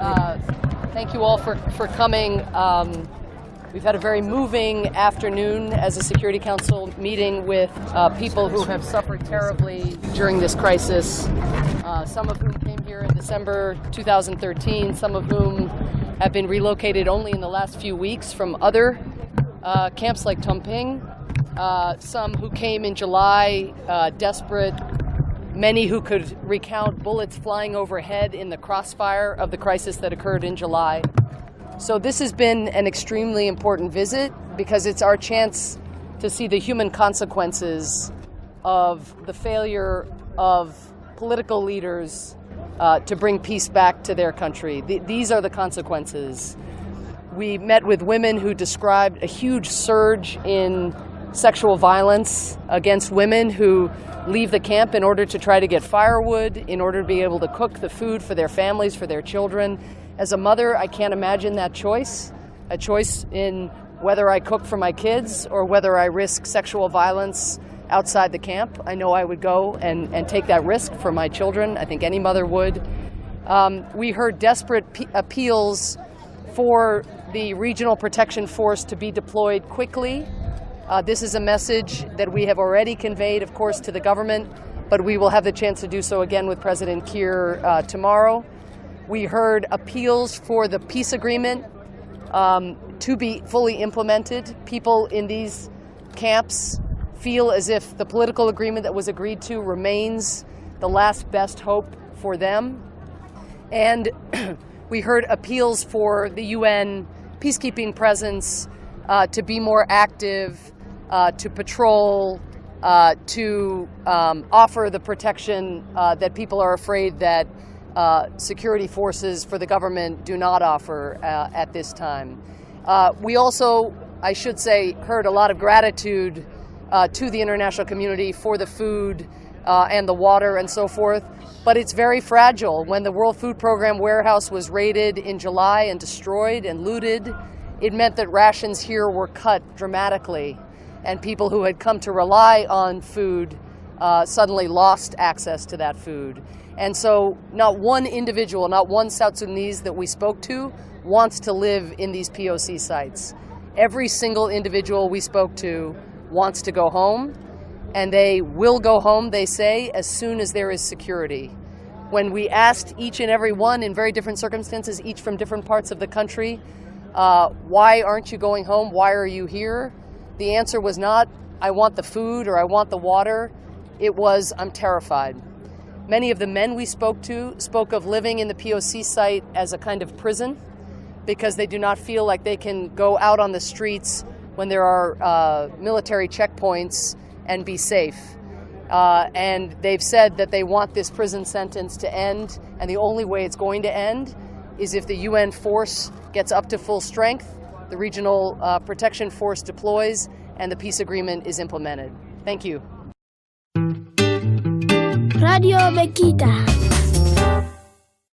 Thank you all for coming. We've had a very moving afternoon as a Security Council meeting with people who have suffered terribly during this crisis, some of whom came here in December 2013, some of whom have been relocated only in the last few weeks from other camps like Tumping, some who came in July desperate, many who could recount bullets flying overhead in the crossfire of the crisis that occurred in July. So this has been an extremely important visit because it's our chance to see the human consequences of the failure of political leaders to bring peace back to their country. These are the consequences. We met with women who described a huge surge in sexual violence against women who leave the camp in order to try to get firewood, in order to be able to cook the food for their families, for their children. As a mother, I can't imagine that choice, a choice in whether I cook for my kids or whether I risk sexual violence outside the camp. I know I would go and take that risk for my children. I think any mother would. We heard desperate appeals for the Regional Protection Force to be deployed quickly. This is a message that we have already conveyed, of course, to the government, but we will have the chance to do so again with President Kiir tomorrow. We heard appeals for the peace agreement to be fully implemented. People in these camps feel as if the political agreement that was agreed to remains the last best hope for them. And we heard appeals for the UN peacekeeping presence to be more active, to patrol, to offer the protection that people are afraid that security forces for the government do not offer at this time. We also, I should say, heard a lot of gratitude to the international community for the food and the water and so forth, but it's very fragile. When the World Food Program warehouse was raided in July and destroyed and looted, it meant that rations here were cut dramatically, and people who had come to rely on food suddenly lost access to that food. And so not one individual, not one South Sudanese that we spoke to wants to live in these POC sites. Every single individual we spoke to wants to go home, and they will go home, they say, as soon as there is security. When we asked each and every one in very different circumstances, each from different parts of the country, why aren't you going home? Why are you here? The answer was not, I want the food or I want the water. It was, I'm terrified. Many of the men we spoke to spoke of living in the POC site as a kind of prison because they do not feel like they can go out on the streets when there are military checkpoints and be safe. And they've said that they want this prison sentence to end, and the only way it's going to end is if the UN force gets up to full strength, the Regional Protection Force deploys, and the peace agreement is implemented. Thank you. Radio Bekita.